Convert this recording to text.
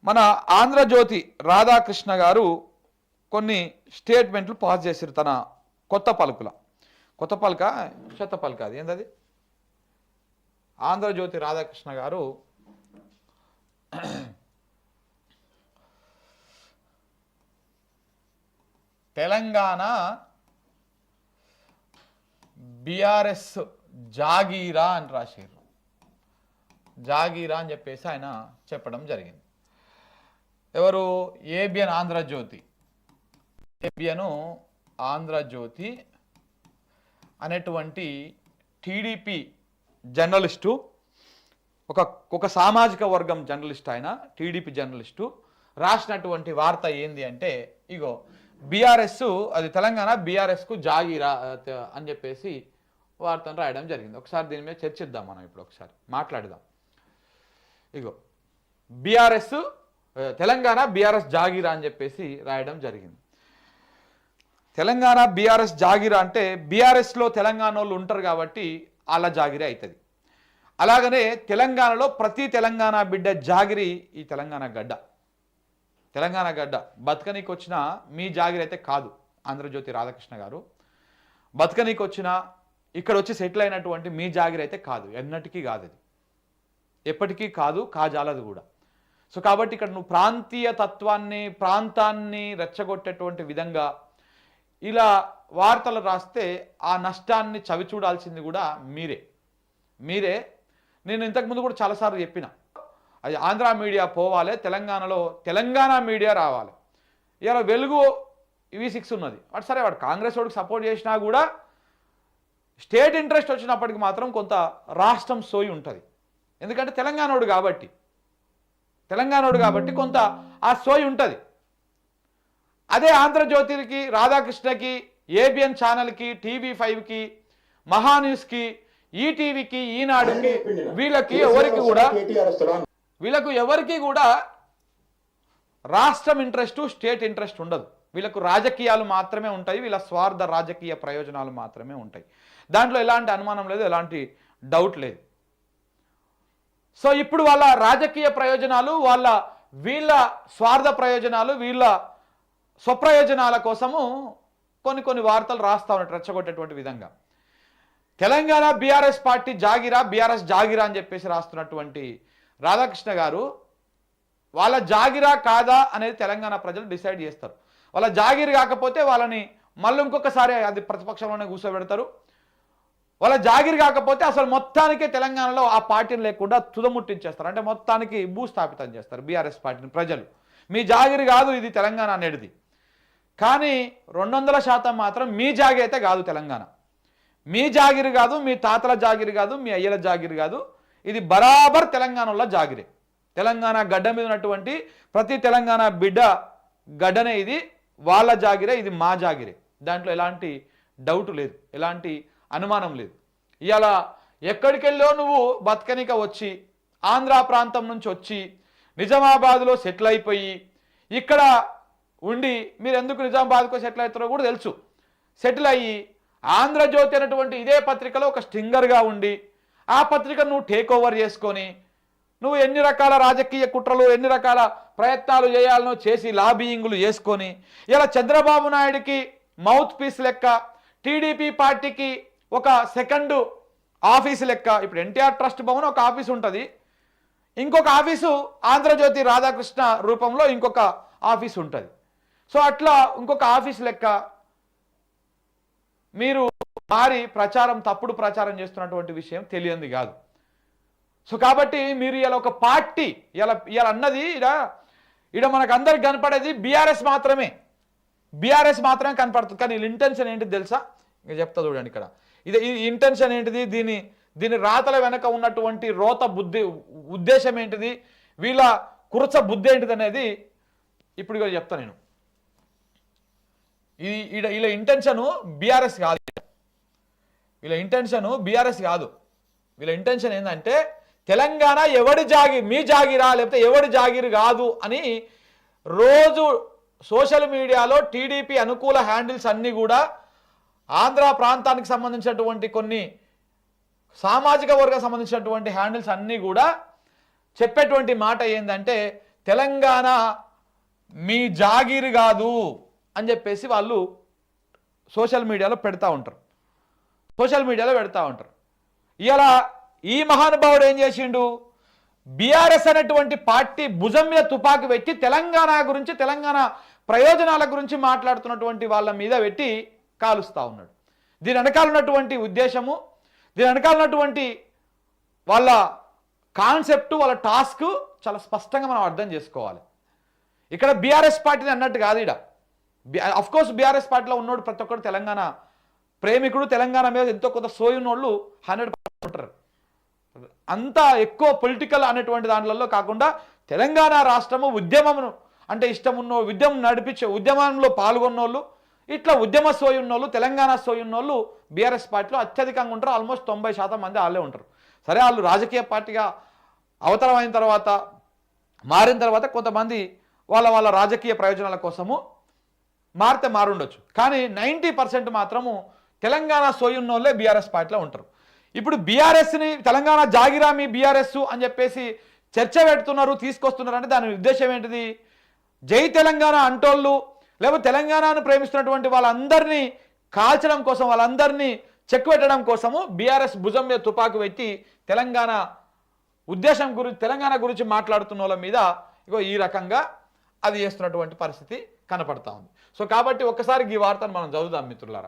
మన ఆంధ్రజ్యోతి రాధాకృష్ణ గారు కొన్ని స్టేట్మెంట్లు పాస్ చేశారు తన కొత్త పలుక చెత్త పలుక అది ఏంటది ఆంధ్రజ్యోతి రాధాకృష్ణ గారు తెలంగాణ బీఆర్ఎస్ జాగీరా అని రాశారు. జాగీరా అని చెప్పేసి ఆయన చెప్పడం జరిగింది. ఎవరు? ఏబిఎన్ ఆంధ్రజ్యోతి. ఏబిఎన్ ఆంధ్రజ్యోతి అనేటువంటి టీడీపీ జర్నలిస్టు, ఒక సామాజిక వర్గం జర్నలిస్ట్, ఆయన టీడీపీ జర్నలిస్టు రాసినటువంటి వార్త ఏంది అంటే, ఇగో బీఆర్ఎస్ అది తెలంగాణ బీఆర్ఎస్కు జాగీరా అని చెప్పేసి వార్తను రాయడం జరిగింది. ఒకసారి దీని మీద చర్చిద్దాం, మనం ఇప్పుడు ఒకసారి మాట్లాడదాం. ఇగో బీఆర్ఎస్ తెలంగాణ బీఆర్ఎస్ జాగీరా అని చెప్పేసి రాయడం జరిగింది. తెలంగాణ బీఆర్ఎస్ జాగీరా అంటే బీఆర్ఎస్లో తెలంగాణ వాళ్ళు ఉంటారు కాబట్టి అలా జాగిరి అవుతుంది. అలాగనే తెలంగాణలో ప్రతి తెలంగాణ బిడ్డ జాగిరి ఈ తెలంగాణ గడ్డ. తెలంగాణ గడ్డ బతకనీకి వచ్చిన మీ జాగిరి అయితే కాదు. ఆంధ్రజ్యోతి రాధాకృష్ణ గారు బతకనీకి వచ్చిన ఇక్కడ వచ్చి సెటిల్ అయినటువంటి మీ జాగిరి అయితే కాదు, ఎన్నటికీ కాదు, అది ఎప్పటికీ కాదు, కాజాలది కూడా. సో కాబట్టి ఇక్కడ నువ్వు ప్రాంతీయ తత్వాన్ని ప్రాంతాన్ని రెచ్చగొట్టేటువంటి విధంగా ఇలా వార్తలు రాస్తే ఆ నష్టాన్ని చవి చూడాల్సింది కూడా మీరే. నేను ఇంతకుముందు కూడా చాలాసార్లు చెప్పిన, అది ఆంధ్ర మీడియా పోవాలి, తెలంగాణలో తెలంగాణ మీడియా రావాలి. ఇలా వెలుగు V6 ఉన్నది, వాడు సరే వాడు కాంగ్రెస్ వాడికి సపోర్ట్ చేసినా కూడా స్టేట్ ఇంట్రెస్ట్ వచ్చినప్పటికి మాత్రం కొంత రాష్ట్రం సోయి ఉంటుంది. ఎందుకంటే తెలంగాణోడు కాబట్టి కొంత ఆ సోయి ఉంటుంది. అదే ఆంధ్రజ్యోతికి, రాధాకృష్ణకి, ఏబిఎన్ ఛానల్కి, TV5కి, మహాన్యూస్కి, ఈటీవీకి, ఈనాడుకి, వీళ్ళకు ఎవరికి కూడా రాష్ట్రం ఇంట్రెస్ట్ స్టేట్ ఇంట్రెస్ట్ ఉండదు. వీళ్ళకు రాజకీయాలు మాత్రమే ఉంటాయి, వీళ్ళ స్వార్థ రాజకీయ ప్రయోజనాలు మాత్రమే ఉంటాయి. దాంట్లో ఎలాంటి అనుమానం లేదు, ఎలాంటి డౌట్ లేదు. సో ఇప్పుడు వాళ్ళ రాజకీయ ప్రయోజనాలు, వీళ్ళ స్వార్థ ప్రయోజనాలు, వీళ్ళ స్వప్రయోజనాల కోసము కొన్ని వార్తలు రాస్తా ఉన్నట్టు రెచ్చగొట్టేటువంటి విధంగా తెలంగాణ బీఆర్ఎస్ పార్టీ జాగిరా, బీఆర్ఎస్ జాగిరా అని చెప్పేసి రాస్తున్నటువంటి రాధాకృష్ణ గారు వాళ్ళ జాగిరా కాదా అనేది తెలంగాణ ప్రజలు డిసైడ్ చేస్తారు. వాళ్ళ జాగిరి కాకపోతే వాళ్ళని మళ్ళీ ఇంకొకసారి అది ప్రతిపక్షంలోనే కూర్చోబెడతారు. వాళ్ళ జాగిరి కాకపోతే అసలు మొత్తానికే తెలంగాణలో ఆ పార్టీని లేకుండా తుదముట్టించేస్తారు. అంటే మొత్తానికి భూస్థాపితం చేస్తారు బీఆర్ఎస్ పార్టీని ప్రజలు. మీ జాగిరి కాదు ఇది తెలంగాణ అనేది. కానీ 200% మాత్రం మీ జాగిరి అయితే కాదు తెలంగాణ. మీ జాగిరి కాదు, మీ తాతల జాగిరి కాదు, మీ అయ్యల జాగిరి కాదు, ఇది బరాబర్ తెలంగాణలో జాగిరే. తెలంగాణ గడ్డ మీద ఉన్నటువంటి ప్రతి తెలంగాణ బిడ్డ గడ్డనే ఇది వాళ్ళ జాగిరే, ఇది మా జాగిరే. దాంట్లో ఎలాంటి డౌట్ లేదు, ఎలాంటి అనుమానం లేదు. ఇవాళ ఎక్కడికి వెళ్ళో నువ్వు బతకనిక వచ్చి ఆంధ్ర ప్రాంతం నుంచి వచ్చి నిజామాబాద్లో సెటిల్ అయిపోయి ఇక్కడ ఉండి మీరు ఎందుకు నిజామాబాద్కు సెటిల్ అవుతారో కూడా తెలుసు. సెటిల్ అయ్యి ఆంధ్రజ్యోతి అనేటువంటి ఇదే పత్రికలో ఒక స్టింగర్గా ఉండి ఆ పత్రికను నువ్వు టేక్ ఓవర్ చేసుకొని నువ్వు ఎన్ని రకాల రాజకీయ కుట్రలు, ఎన్ని రకాల ప్రయత్నాలు చేయాలనో చేసి లాబియింగ్లు చేసుకొని ఇలా చంద్రబాబు నాయుడికి మౌత్ పీస్ లెక్క, టీడీపీ పార్టీకి ఒక సెకండ్ ఆఫీసు లెక్క. ఇప్పుడు ఎన్టీఆర్ ట్రస్ట్ భవన్ ఒక ఆఫీసు ఉంటుంది, ఇంకొక ఆఫీసు ఆంధ్రజ్యోతి రాధాకృష్ణ రూపంలో ఇంకొక ఆఫీసు ఉంటుంది. సో అట్లా ఇంకొక ఆఫీసు లెక్క మీరు మారి తప్పుడు ప్రచారం చేస్తున్నటువంటి విషయం తెలియంది కాదు. సో కాబట్టి మీరు ఇలా ఒక పార్టీ ఇలా అన్నది ఇడ మనకు అందరికి కనపడేది బీఆర్ఎస్ మాత్రమే కనపడుతుంది. కానీ వీళ్ళ ఇంటెన్షన్ ఏంటిది తెలుసా? ఇంకా చెప్తా చూడండి. ఇక్కడ ఇది ఇంటెన్షన్ ఏంటిది, దీని రాతల వెనక ఉన్నటువంటి ఉద్దేశం ఏంటిది, వీళ్ళ కురచ బుద్ధి ఏంటిది అనేది ఇప్పుడు చెప్తా నేను. వీళ్ళ ఇంటెన్షను బీఆర్ఎస్ కాదు, వీళ్ళ ఇంటెన్షన్ ఏంటంటే తెలంగాణ ఎవడి జాగిరి, మీ జాగిరా లేకపోతే ఎవడి జాగిరి కాదు అని రోజు సోషల్ మీడియాలో టీడీపీ అనుకూల హ్యాండిల్స్ అన్నీ కూడా ఆంధ్ర ప్రాంతానికి సంబంధించినటువంటి కొన్ని సామాజిక వర్గం సంబంధించినటువంటి హ్యాండిల్స్ అన్నీ కూడా చెప్పేటువంటి మాట ఏంటంటే తెలంగాణ మీ జాగీరు కాదు అని చెప్పేసి వాళ్ళు సోషల్ మీడియాలో పెడతా ఉంటారు. ఇలా ఈ మహానుభావుడు ఏం చేసిండు, బీఆర్ఎస్ అనేటువంటి పార్టీ భుజం మీద తుపాకి పెట్టి తెలంగాణ గురించి, తెలంగాణ ప్రయోజనాల గురించి మాట్లాడుతున్నటువంటి వాళ్ళ మీద పెట్టి కాలుస్తూ ఉన్నాడు. దీని వెనకాల ఉన్నటువంటి ఉద్దేశము, దీని వెనకాల ఉన్నటువంటి వాళ్ళ కాన్సెప్ట్, వాళ్ళ టాస్క్ చాలా స్పష్టంగా మనం అర్థం చేసుకోవాలి. ఇక్కడ బీఆర్ఎస్ పార్టీని అన్నట్టు కాదు. ఇక్కడ అఫ్కోర్స్ బీఆర్ఎస్ పార్టీలో ఉన్నోడు ప్రతి ఒక్కరు తెలంగాణ ప్రేమికుడు, తెలంగాణ మీద ఎంతో కొంత సోయున్నోళ్ళు 100% ఉంటారు. అంతా ఎక్కువ పొలిటికల్ అనేటువంటి దాంట్లో కాకుండా తెలంగాణ రాష్ట్రము ఉద్యమమును అంటే ఇష్టమున్న ఉద్యమం నడిపించే, ఉద్యమంలో పాల్గొన్నోళ్ళు, ఇట్లా ఉద్యమ సోయున్నోళ్ళు, తెలంగాణ సోయున్నోళ్ళు బీఆర్ఎస్ పార్టీలో అత్యధికంగా ఉంటారు. ఆల్మోస్ట్ 90% మంది వాళ్ళే ఉంటారు. సరే, వాళ్ళు రాజకీయ పార్టీగా అవతరమైన తర్వాత, మారిన తర్వాత కొంతమంది వాళ్ళ రాజకీయ ప్రయోజనాల కోసము మారితే మారుండొచ్చు. కానీ 90% మాత్రము తెలంగాణ సోయున్నోళ్ళే బీఆర్ఎస్ పార్టీలో ఉంటారు. ఇప్పుడు బీఆర్ఎస్ని తెలంగాణ జాగిరామి బీఆర్ఎస్ అని చెప్పేసి చర్చ పెడుతున్నారు, తీసుకొస్తున్నారు అంటే దాని ఉద్దేశం ఏంటిది? జై తెలంగాణ అంటోళ్ళు లేకపోతే తెలంగాణను ప్రేమిస్తున్నటువంటి వాళ్ళందరినీ కాల్చడం కోసం, వాళ్ళందరినీ చెక్ పెట్టడం కోసము బీఆర్ఎస్ భుజం మీద తుపాకు పెట్టి తెలంగాణ ఉద్దేశం గురించి, తెలంగాణ గురించి మాట్లాడుతున్న వాళ్ళ మీద ఇగో ఈ రకంగా అది చేస్తున్నటువంటి పరిస్థితి కనపడతా ఉంది. సో కాబట్టి ఒక్కసారి ఈ వార్తను మనం చదువుదాం మిత్రులారా.